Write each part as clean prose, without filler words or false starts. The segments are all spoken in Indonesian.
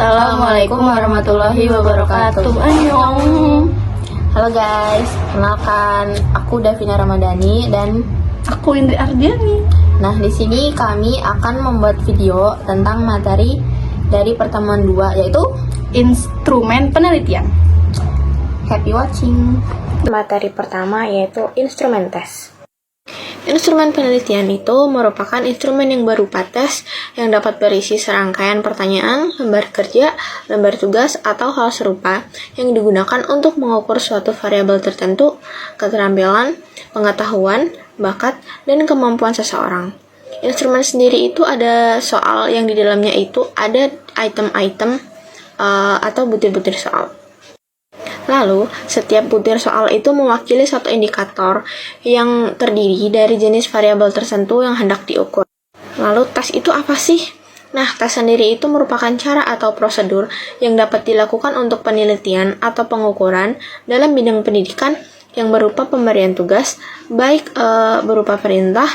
Assalamualaikum warahmatullahi wabarakatuh. Annyeong. Halo guys, kenalkan aku Davina Ramadhani dan Aku Indri Ardiani. nah di sini kami akan membuat video tentang materi dari pertemuan 2 yaitu Instrumen penelitian. happy watching. Materi pertama yaitu instrumen tes. Instrumen penelitian itu merupakan instrumen yang berupa tes yang dapat berisi serangkaian pertanyaan, lembar kerja, lembar tugas, atau hal serupa yang digunakan untuk mengukur suatu variabel tertentu, keterampilan, pengetahuan, bakat, dan kemampuan seseorang. Instrumen sendiri itu ada soal yang di dalamnya itu ada item-item atau butir-butir soal. Lalu, setiap butir soal itu mewakili satu indikator yang terdiri dari jenis variabel tertentu yang hendak diukur. Lalu, tes itu apa sih? Nah, tes sendiri itu merupakan cara atau prosedur yang dapat dilakukan untuk penelitian atau pengukuran dalam bidang pendidikan yang berupa pemberian tugas, baik berupa perintah,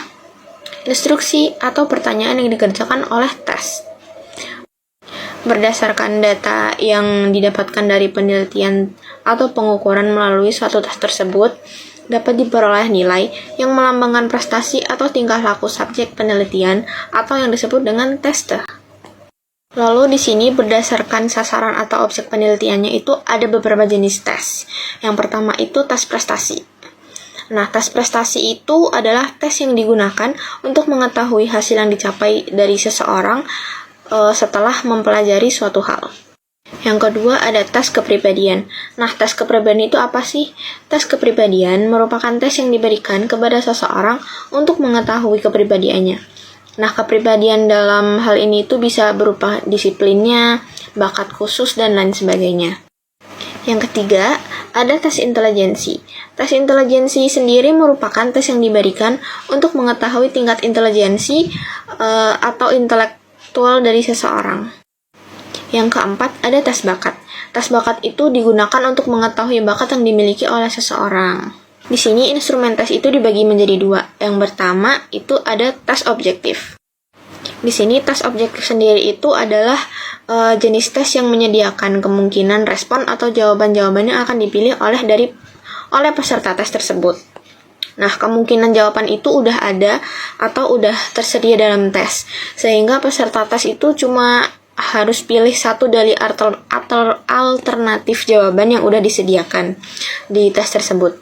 instruksi, atau pertanyaan yang dikerjakan oleh tes. Berdasarkan data yang didapatkan dari penelitian atau pengukuran melalui suatu tes tersebut, dapat diperoleh nilai yang melambangkan prestasi atau tingkah laku subjek penelitian atau yang disebut dengan teste. Lalu di sini berdasarkan sasaran atau objek penelitiannya itu ada beberapa jenis tes. Yang pertama itu tes prestasi. Nah, tes prestasi itu adalah tes yang digunakan untuk mengetahui hasil yang dicapai dari seseorang setelah mempelajari suatu hal. Yang kedua ada tes kepribadian. Nah, tes kepribadian itu apa sih? Tes kepribadian merupakan tes yang diberikan kepada seseorang untuk mengetahui kepribadiannya. Nah, kepribadian dalam hal ini itu bisa berupa disiplinnya, bakat khusus, dan lain sebagainya. Yang ketiga, ada tes intelijensi. Tes intelijensi sendiri merupakan tes yang diberikan untuk mengetahui tingkat intelijensi atau intelektual dari seseorang. Yang keempat, ada tes bakat. Tes bakat itu digunakan untuk mengetahui bakat yang dimiliki oleh seseorang. Di sini instrumen tes itu dibagi menjadi 2. Yang pertama itu ada tes objektif. Di sini tes objektif sendiri itu adalah jenis tes yang menyediakan kemungkinan respon atau jawaban-jawaban yang akan dipilih oleh peserta tes tersebut. Nah, kemungkinan jawaban itu udah ada atau udah tersedia dalam tes, sehingga peserta tes itu cuma harus pilih satu dari alternatif jawaban yang udah disediakan di tes tersebut.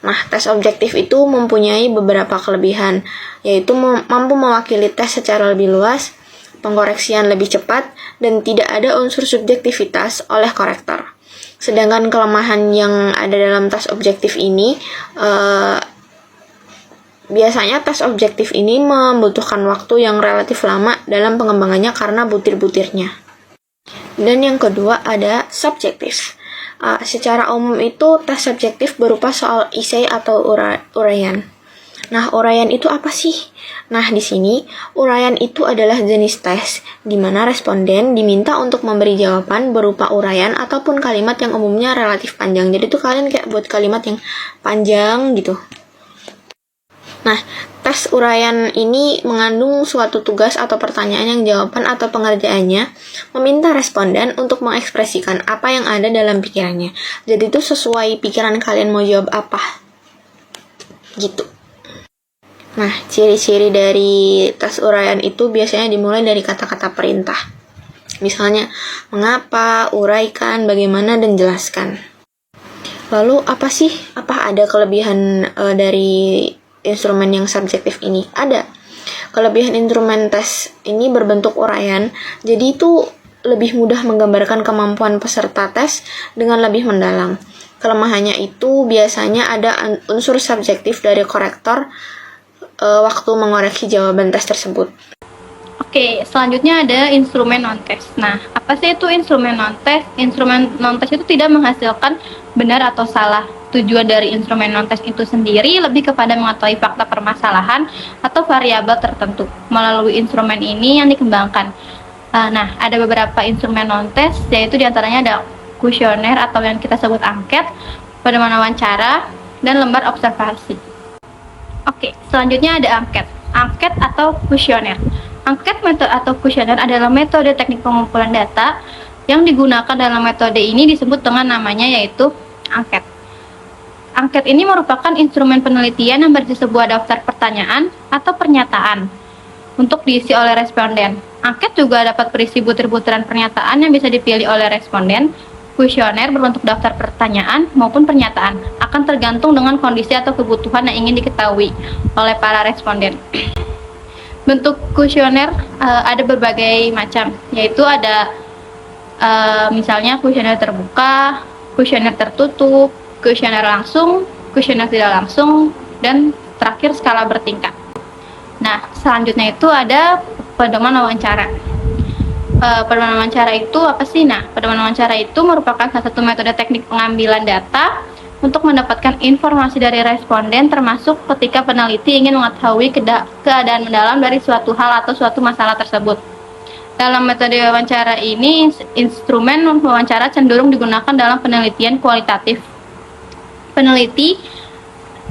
Nah, tes objektif itu mempunyai beberapa kelebihan, yaitu mampu mewakili tes secara lebih luas, pengkoreksian lebih cepat, dan tidak ada unsur subjektivitas oleh korektor. Sedangkan kelemahan yang ada dalam tes objektif ini, biasanya tes objektif ini membutuhkan waktu yang relatif lama dalam pengembangannya karena butir-butirnya. Dan yang kedua ada subjektif. Secara umum itu tes subjektif berupa soal esai atau uraian. Nah, uraian itu apa sih? Nah, di sini uraian itu adalah jenis tes di mana responden diminta untuk memberi jawaban berupa uraian ataupun kalimat yang umumnya relatif panjang. Jadi tuh kalian kayak buat kalimat yang panjang gitu. Nah, tes uraian ini mengandung suatu tugas atau pertanyaan yang jawaban atau pengerjaannya meminta responden untuk mengekspresikan apa yang ada dalam pikirannya. Jadi itu sesuai pikiran kalian mau jawab apa. Gitu. Nah, ciri-ciri dari tes uraian itu biasanya dimulai dari kata-kata perintah. Misalnya, mengapa, uraikan, bagaimana, dan jelaskan. Lalu, apa ada kelebihan dari instrumen yang subjektif ini? Ada. Kelebihan instrumen tes ini berbentuk uraian, jadi itu lebih mudah menggambarkan kemampuan peserta tes dengan lebih mendalam. Kelemahannya itu biasanya ada unsur subjektif dari korektor waktu mengoreksi jawaban tes tersebut. Oke, selanjutnya ada instrumen non-tes. Nah, apa sih itu instrumen non-tes? Instrumen non-tes itu tidak menghasilkan benar atau salah. Tujuan dari instrumen non-tes itu sendiri lebih kepada mengetahui fakta permasalahan atau variabel tertentu. Melalui instrumen ini yang dikembangkan. Nah, ada beberapa instrumen non-tes, yaitu diantaranya ada kuesioner atau yang kita sebut angket, pedoman wawancara, dan lembar observasi. Oke, selanjutnya ada angket. Angket atau kuesioner. Angket metode atau kuesioner adalah metode teknik pengumpulan data Yang digunakan dalam metode ini disebut dengan namanya yaitu angket. Angket ini merupakan instrumen penelitian yang berisi sebuah daftar pertanyaan atau pernyataan untuk diisi oleh responden. Angket juga dapat berisi butir-butiran pernyataan yang bisa dipilih oleh responden. Kuesioner berbentuk daftar pertanyaan maupun pernyataan akan tergantung dengan kondisi atau kebutuhan yang ingin diketahui oleh para responden. Bentuk kuesioner ada berbagai macam, yaitu ada misalnya kuesioner terbuka, kuesioner tertutup, kuesioner langsung, kuesioner tidak langsung, dan terakhir skala bertingkat. Nah, selanjutnya itu ada pedoman wawancara. Pedoman wawancara itu apa sih? Nah, pedoman wawancara itu merupakan salah satu metode teknik pengambilan data untuk mendapatkan informasi dari responden, termasuk ketika peneliti ingin mengetahui keadaan mendalam dari suatu hal atau suatu masalah tersebut. Dalam metode wawancara ini, instrumen wawancara cenderung digunakan dalam penelitian kualitatif. Peneliti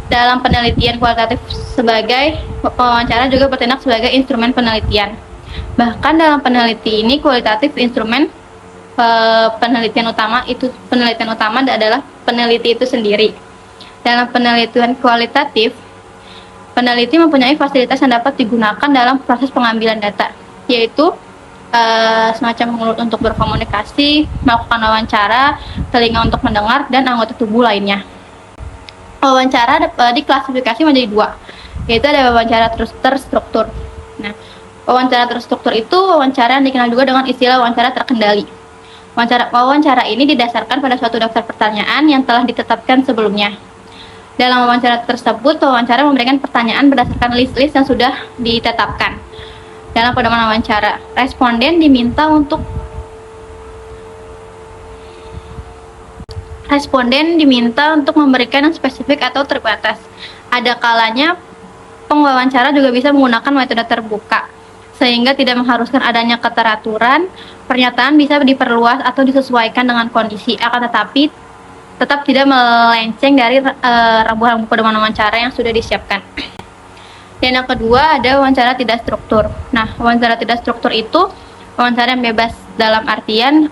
dalam penelitian kualitatif sebagai wawancara juga bertindak sebagai instrumen penelitian. Bahkan dalam peneliti ini kualitatif, instrumen penelitian utama adalah peneliti itu sendiri. Dalam penelitian kualitatif, peneliti mempunyai fasilitas yang dapat digunakan dalam proses pengambilan data, yaitu semacam mulut untuk berkomunikasi, melakukan wawancara, telinga untuk mendengar, dan anggota tubuh lainnya. Wawancara diklasifikasi menjadi dua, yaitu ada wawancara terstruktur. Nah, wawancara terstruktur itu wawancara yang dikenal juga dengan istilah wawancara terkendali. Wawancara ini didasarkan pada suatu daftar pertanyaan yang telah ditetapkan sebelumnya. Dalam wawancara tersebut, wawancara memberikan pertanyaan berdasarkan list-list yang sudah ditetapkan. Dalam pedoman wawancara, responden diminta untuk memberikan yang spesifik atau terbatas. Ada kalanya pengwawancara juga bisa menggunakan metode terbuka, sehingga tidak mengharuskan adanya keteraturan. Pernyataan bisa diperluas atau disesuaikan dengan kondisi, akan tetapi tetap tidak melenceng dari rambu-rambu pedoman wawancara yang sudah disiapkan. Dan yang kedua ada wawancara tidak struktur. Nah, wawancara tidak struktur itu wawancara yang bebas, dalam artian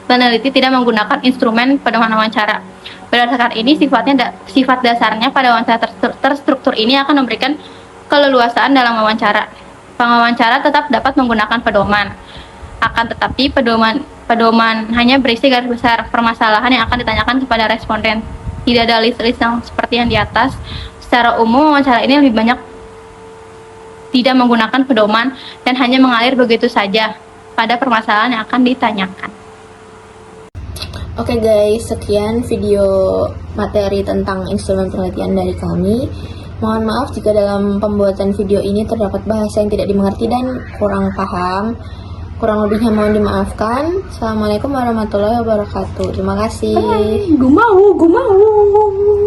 peneliti tidak menggunakan instrumen pedoman wawancara. Berdasarkan ini, sifat dasarnya pada wawancara terstruktur ini akan memberikan keleluasaan dalam wawancara. Pengawancara tetap dapat menggunakan pedoman, akan tetapi pedoman hanya berisi garis besar permasalahan yang akan ditanyakan kepada responden. Tidak ada list-list yang seperti yang di atas. Secara umum, wawancara ini lebih banyak tidak menggunakan pedoman dan hanya mengalir begitu saja pada permasalahan yang akan ditanyakan. Oke guys, sekian video materi tentang instrumen penelitian dari kami. Mohon maaf jika dalam pembuatan video ini terdapat bahasa yang tidak dimengerti dan kurang paham. Kurang lebihnya mohon dimaafkan. Assalamualaikum warahmatullahi wabarakatuh. Terima kasih. Gue mau.